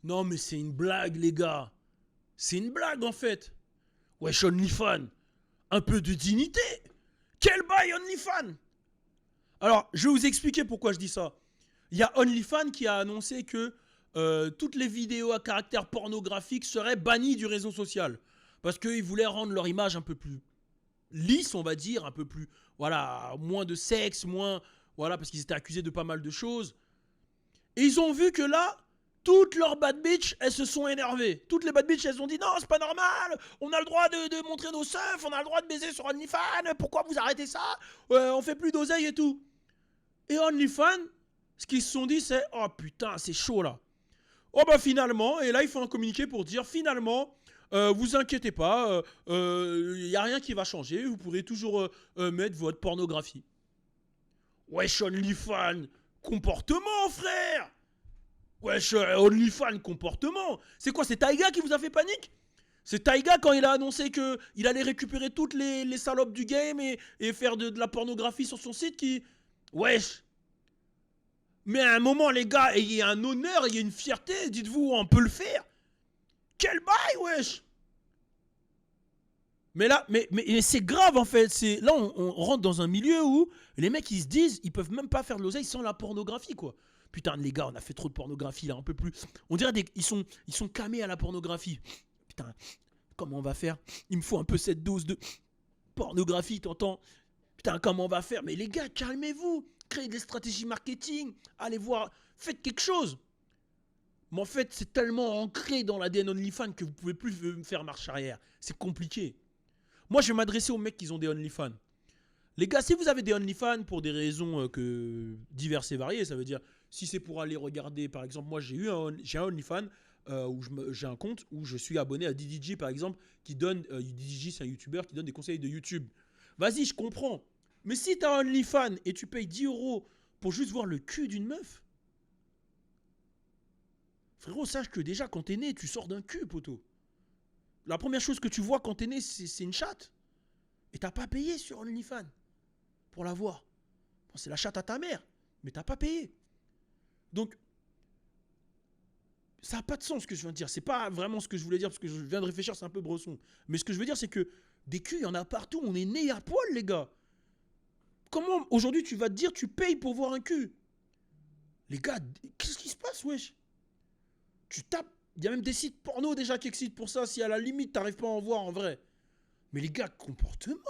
Non, mais c'est une blague, les gars. C'est une blague, en fait. Wesh, OnlyFans. Un peu de dignité. Quel bail, OnlyFans. Alors, je vais vous expliquer pourquoi je dis ça. Il y a OnlyFans qui a annoncé que toutes les vidéos à caractère pornographique seraient bannies du réseau social. Parce qu'ils voulaient rendre leur image un peu plus lisse, on va dire, un peu plus, voilà, moins de sexe, moins, voilà, parce qu'ils étaient accusés de pas mal de choses. Et ils ont vu que là, toutes leurs bad bitches, elles se sont énervées. Toutes les bad bitches, elles ont dit non, c'est pas normal, on a le droit de montrer nos seufs, on a le droit de baiser sur OnlyFans, pourquoi vous arrêtez ça, on fait plus d'oseille et tout. Et OnlyFans, ce qu'ils se sont dit, c'est oh putain, c'est chaud là. Oh bah finalement, et là ils font un communiqué pour dire finalement, vous inquiétez pas, y a rien qui va changer, vous pourrez toujours mettre votre pornographie. Wesh OnlyFans, comportement frère. Wesh OnlyFans, comportement. C'est quoi, c'est Taiga qui vous a fait panique? C'est Taiga quand il a annoncé qu'il allait récupérer toutes les salopes du game et faire de la pornographie sur son site qui... Wesh. Mais à un moment, les gars, ayez un honneur, ayez une fierté, dites-vous, on peut le faire. Quel bail, wesh. Mais là, mais c'est grave en fait. Là, on rentre dans un milieu où les mecs, ils se disent, ils peuvent même pas faire de l'oseille sans la pornographie, quoi. Putain, les gars, on a fait trop de pornographie, là, un peu plus. On dirait ils sont camés à la pornographie. Putain, comment on va faire? Il me faut un peu cette dose de pornographie, t'entends? Putain, comment on va faire? Mais les gars, calmez-vous. Créez des stratégies marketing. Allez voir. Faites quelque chose. Mais en fait, c'est tellement ancré dans l'ADN OnlyFans que vous pouvez plus faire marche arrière. C'est compliqué. Moi, je vais m'adresser aux mecs qui ont des OnlyFans. Les gars, si vous avez des OnlyFans pour des raisons diverses et variées, ça veut dire, si c'est pour aller regarder, par exemple, moi j'ai un OnlyFans où j'ai un compte où je suis abonné à DDJ, par exemple, qui donne, DDJ c'est un YouTuber qui donne des conseils de YouTube. Vas-y, je comprends. Mais si t'as un OnlyFans et tu payes 10 € pour juste voir le cul d'une meuf, frérot, sache que déjà quand t'es né, tu sors d'un cul, poteau. La première chose que tu vois quand t'es né, c'est une chatte. Et t'as pas payé sur OnlyFans pour la voir. Bon, c'est la chatte à ta mère, mais t'as pas payé. Donc, ça n'a pas de sens ce que je viens de dire. C'est pas vraiment ce que je voulais dire parce que je viens de réfléchir, c'est un peu bresson. Mais ce que je veux dire, c'est que des culs, il y en a partout. On est né à poil, les gars. Comment aujourd'hui tu vas te dire tu payes pour voir un cul? Les gars, qu'est-ce qui se passe, wesh? Tu tapes, il y a même des sites porno déjà qui excitent pour ça, si à la limite t'arrives pas à en voir en vrai. Mais les gars, comportement.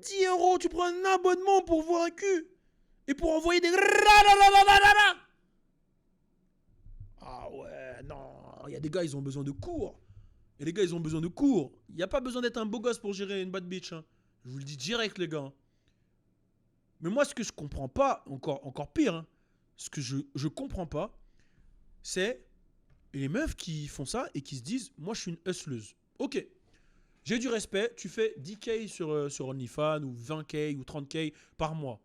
10 €, tu prends un abonnement pour voir un cul. Et pour envoyer des... Ah ouais, non, il y a des gars, ils ont besoin de cours. Et les gars, ils ont besoin de cours. Il n'y a pas besoin d'être un beau gosse pour gérer une bad bitch. Hein. Je vous le dis direct, les gars. Mais moi, ce que je comprends pas, encore pire, hein, ce que je comprends pas, c'est les meufs qui font ça et qui se disent, moi, je suis une hustleuse. Ok, j'ai du respect, tu fais 10K sur OnlyFans ou 20K ou 30K par mois.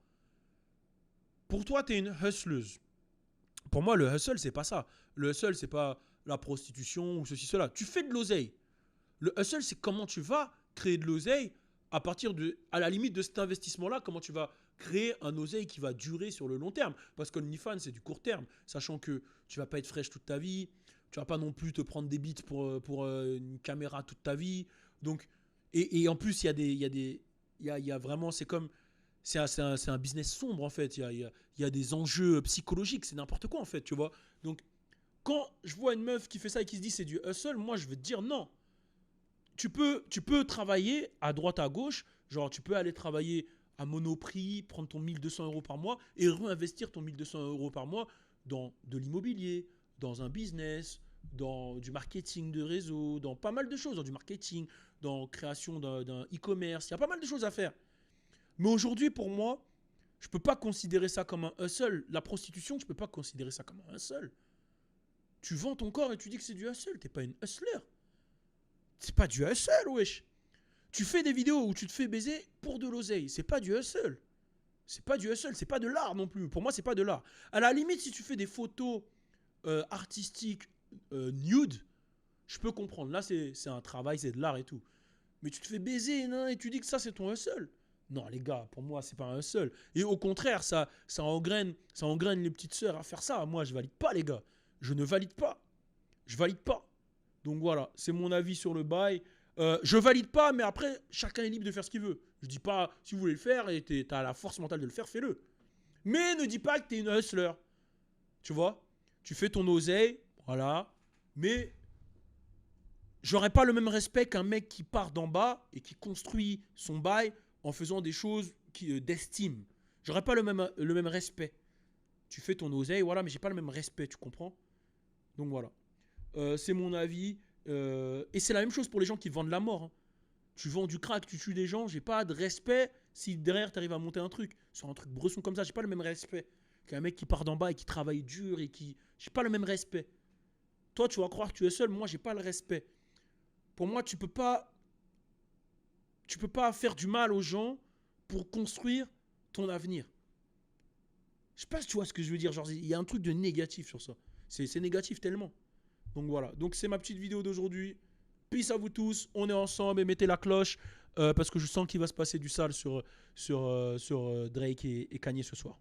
Pour toi, tu es une hustleuse. Pour moi, le hustle, c'est pas ça. Le hustle, c'est pas la prostitution ou ceci, cela. Tu fais de l'oseille. Le hustle, c'est comment tu vas créer de l'oseille à la limite de cet investissement-là, comment tu vas créer un oseille qui va durer sur le long terme. Parce qu'OnlyFans, c'est du court terme, sachant que tu vas pas être fraîche toute ta vie, tu vas pas non plus te prendre des beats pour une caméra toute ta vie. Donc, et en plus, il y a vraiment, c'est comme, c'est un business sombre en fait. Il y a des enjeux psychologiques, c'est n'importe quoi en fait, tu vois. Donc, quand je vois une meuf qui fait ça et qui se dit c'est du hustle, moi je veux te dire non. Tu peux travailler à droite à gauche, genre tu peux aller travailler à Monoprix, prendre ton 1200 € par mois et réinvestir ton 1200 € par mois dans de l'immobilier, dans un business, dans du marketing de réseau, dans pas mal de choses, dans du marketing, dans création d'un e-commerce. Il y a pas mal de choses à faire. Mais aujourd'hui, pour moi, je ne peux pas considérer ça comme un hustle. La prostitution, je ne peux pas considérer ça comme un hustle. Tu vends ton corps et tu dis que c'est du hustle. Tu n'es pas une hustler. C'est pas du hustle, wesh. Tu fais des vidéos où tu te fais baiser pour de l'oseille. C'est pas du hustle. C'est pas du hustle. C'est pas de l'art non plus. Pour moi, c'est pas de l'art. À la limite, si tu fais des photos artistiques nude, je peux comprendre. Là, c'est un travail, c'est de l'art et tout. Mais tu te fais baiser et tu dis que ça, c'est ton hustle. Non, les gars, pour moi, c'est pas un hustle. Et au contraire, ça engraine les petites sœurs à faire ça. Moi, je valide pas, les gars. Je ne valide pas. Je valide pas. Donc voilà, c'est mon avis sur le bail. Je valide pas, mais après, chacun est libre de faire ce qu'il veut. Je dis pas, si vous voulez le faire et t'as la force mentale de le faire, fais-le. Mais ne dis pas que t'es une hustler. Tu vois? Tu fais ton oseille, voilà. Mais j'aurais pas le même respect qu'un mec qui part d'en bas et qui construit son bail en faisant des choses d'estime. J'aurais pas le même respect. Tu fais ton oseille, voilà, mais j'ai pas le même respect, tu comprends? Donc voilà. C'est mon avis. Et c'est la même chose pour les gens qui vendent la mort. Hein. Tu vends du crack, tu tues des gens, j'ai pas de respect si derrière tu arrives à monter un truc. Sur un truc bresson comme ça, j'ai pas le même respect qu'un mec qui part d'en bas et qui travaille dur et qui. J'ai pas le même respect. Toi, tu vas croire que tu es seul, moi, j'ai pas le respect. Pour moi, tu peux pas faire du mal aux gens pour construire ton avenir. Je sais pas si tu vois ce que je veux dire. Genre, il y a un truc de négatif sur ça. C'est négatif tellement. Donc voilà. Donc c'est ma petite vidéo d'aujourd'hui. Peace à vous tous. On est ensemble et mettez la cloche parce que je sens qu'il va se passer du sale sur Drake et Kanye ce soir.